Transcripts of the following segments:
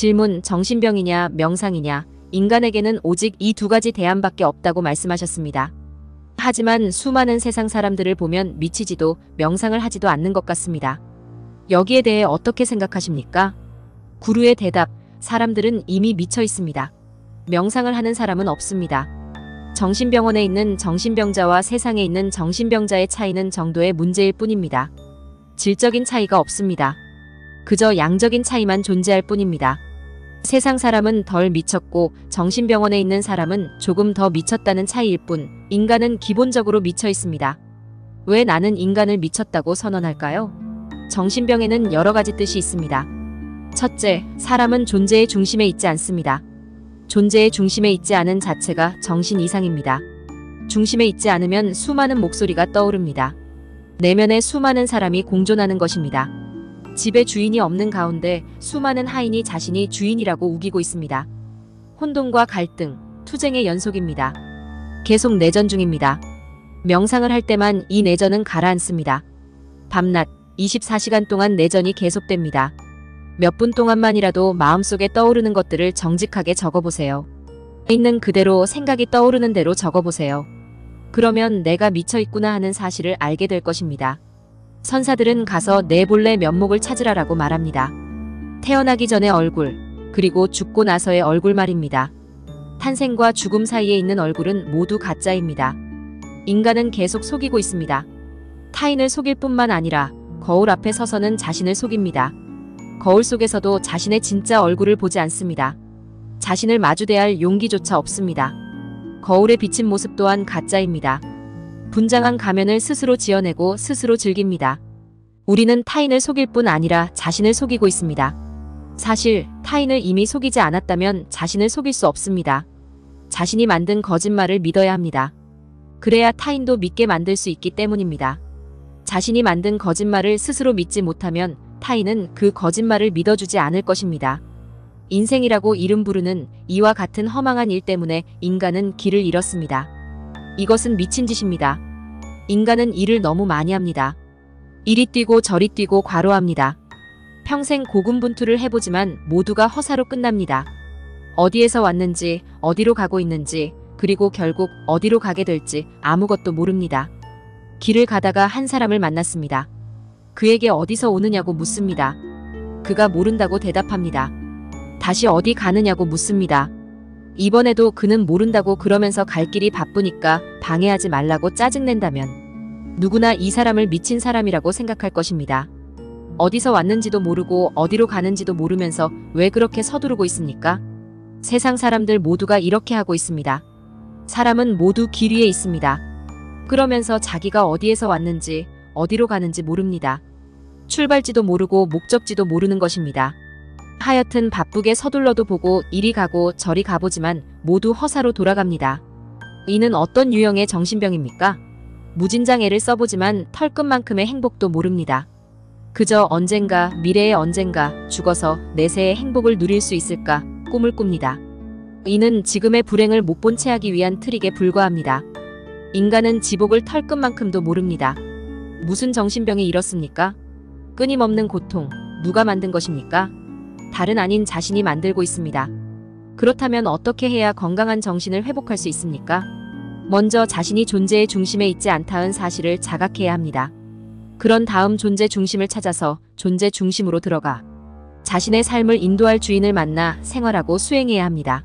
질문, 정신병이냐 명상이냐, 인간에게는 오직 이 두 가지 대안밖에 없다고 말씀하셨습니다. 하지만 수많은 세상 사람들을 보면 미치지도 명상을 하지도 않는 것 같습니다. 여기에 대해 어떻게 생각하십니까? 구루의 대답, 사람들은 이미 미쳐 있습니다. 명상을 하는 사람은 없습니다. 정신병원에 있는 정신병자와 세상에 있는 정신병자의 차이는 정도의 문제일 뿐입니다. 질적인 차이가 없습니다. 그저 양적인 차이만 존재할 뿐입니다. 세상 사람은 덜 미쳤고 정신병원에 있는 사람은 조금 더 미쳤다는 차이일 뿐, 인간은 기본적으로 미쳐 있습니다. 왜 나는 인간을 미쳤다고 선언할까요? 정신병에는 여러 가지 뜻이 있습니다. 첫째, 사람은 존재의 중심에 있지 않습니다. 존재의 중심에 있지 않은 자체가 정신 이상입니다. 중심에 있지 않으면 수많은 목소리가 떠오릅니다. 내면에 수많은 사람이 공존하는 것입니다. 집에 주인이 없는 가운데 수많은 하인이 자신이 주인이라고 우기고 있습니다. 혼돈과 갈등, 투쟁의 연속입니다. 계속 내전 중입니다. 명상을 할 때만 이 내전은 가라앉습니다. 밤낮 24시간 동안 내전이 계속됩니다. 몇 분 동안만이라도 마음속에 떠오르는 것들을 정직하게 적어보세요. 있는 그대로 생각이 떠오르는 대로 적어보세요. 그러면 내가 미쳐있구나 하는 사실을 알게 될 것입니다. 선사들은 가서 내 본래 면목을 찾으라라고 말합니다. 태어나기 전의 얼굴, 그리고 죽고 나서의 얼굴 말입니다. 탄생과 죽음 사이에 있는 얼굴은 모두 가짜입니다. 인간은 계속 속이고 있습니다. 타인을 속일 뿐만 아니라 거울 앞에 서서는 자신을 속입니다. 거울 속에서도 자신의 진짜 얼굴을 보지 않습니다. 자신을 마주대할 용기조차 없습니다. 거울에 비친 모습 또한 가짜입니다. 분장한 가면을 스스로 지어내고 스스로 즐깁니다. 우리는 타인을 속일 뿐 아니라 자신을 속이고 있습니다. 사실 타인을 이미 속이지 않았다면 자신을 속일 수 없습니다. 자신이 만든 거짓말을 믿어야 합니다. 그래야 타인도 믿게 만들 수 있기 때문입니다. 자신이 만든 거짓말을 스스로 믿지 못하면 타인은 그 거짓말을 믿어주지 않을 것입니다. 인생이라고 이름 부르는 이와 같은 허망한 일 때문에 인간은 길을 잃었습니다. 이것은 미친 짓입니다. 인간은 일을 너무 많이 합니다. 이리 뛰고 저리 뛰고 과로합니다. 평생 고군분투를 해보지만 모두가 허사로 끝납니다. 어디에서 왔는지, 어디로 가고 있는지, 그리고 결국 어디로 가게 될지 아무것도 모릅니다. 길을 가다가 한 사람을 만났습니다. 그에게 어디서 오느냐고 묻습니다. 그가 모른다고 대답합니다. 다시 어디 가느냐고 묻습니다. 이번에도 그는 모른다고 그러면서 갈 길이 바쁘니까 방해하지 말라고 짜증낸다면 누구나 이 사람을 미친 사람이라고 생각할 것입니다. 어디서 왔는지도 모르고 어디로 가는지도 모르면서 왜 그렇게 서두르고 있습니까? 세상 사람들 모두가 이렇게 하고 있습니다. 사람은 모두 길 위에 있습니다. 그러면서 자기가 어디에서 왔는지 어디로 가는지 모릅니다. 출발지도 모르고 목적지도 모르는 것입니다. 하여튼 바쁘게 서둘러도 보고 이리 가고 저리 가보지만 모두 허사로 돌아갑니다. 이는 어떤 유형의 정신병입니까? 무진장 애를 써보지만 털끝만큼의 행복도 모릅니다. 그저 언젠가, 미래의 언젠가 죽어서 내세의 행복을 누릴 수 있을까 꿈을 꿉니다. 이는 지금의 불행을 못 본 채 하기 위한 트릭에 불과합니다. 인간은 지복을 털끝만큼도 모릅니다. 무슨 정신병이 이렇습니까? 끊임없는 고통, 누가 만든 것입니까? 다른 아닌 자신이 만들고 있습니다. 그렇다면 어떻게 해야 건강한 정신을 회복할 수 있습니까? 먼저 자신이 존재의 중심에 있지 않다는 사실을 자각해야 합니다. 그런 다음 존재 중심을 찾아서 존재 중심으로 들어가 자신의 삶을 인도할 주인을 만나 생활하고 수행해야 합니다.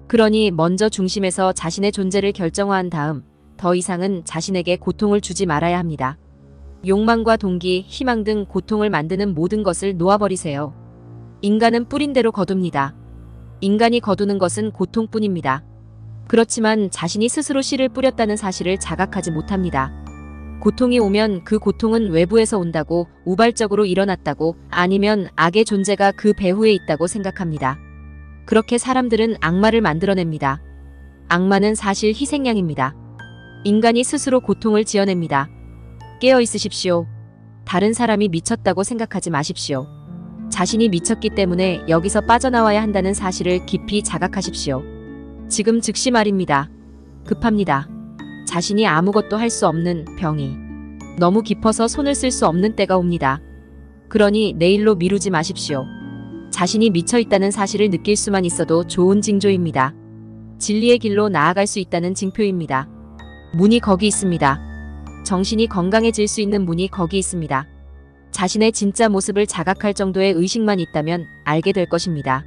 그러니 먼저 중심에서 자신의 존재를 결정화한 다음 더 이상은 자신에게 고통을 주지 말아야 합니다. 욕망과 동기, 희망 등 고통을 만드는 모든 것을 놓아버리세요. 인간은 뿌린 대로 거둡니다. 인간이 거두는 것은 고통뿐입니다. 그렇지만 자신이 스스로 씨를 뿌렸다는 사실을 자각하지 못합니다. 고통이 오면 그 고통은 외부에서 온다고, 우발적으로 일어났다고, 아니면 악의 존재가 그 배후에 있다고 생각합니다. 그렇게 사람들은 악마를 만들어냅니다. 악마는 사실 희생양입니다. 인간이 스스로 고통을 지어냅니다. 깨어 있으십시오. 다른 사람이 미쳤다고 생각하지 마십시오. 자신이 미쳤기 때문에 여기서 빠져나와야 한다는 사실을 깊이 자각하십시오. 지금 즉시 말입니다. 급합니다. 자신이 아무것도 할 수 없는 병이 너무 깊어서 손을 쓸 수 없는 때가 옵니다. 그러니 내일로 미루지 마십시오. 자신이 미쳐 있다는 사실을 느낄 수만 있어도 좋은 징조입니다. 진리의 길로 나아갈 수 있다는 징표입니다. 문이 거기 있습니다. 정신이 건강해질 수 있는 문이 거기 있습니다. 자신의 진짜 모습을 자각할 정도의 의식만 있다면 알게 될 것입니다.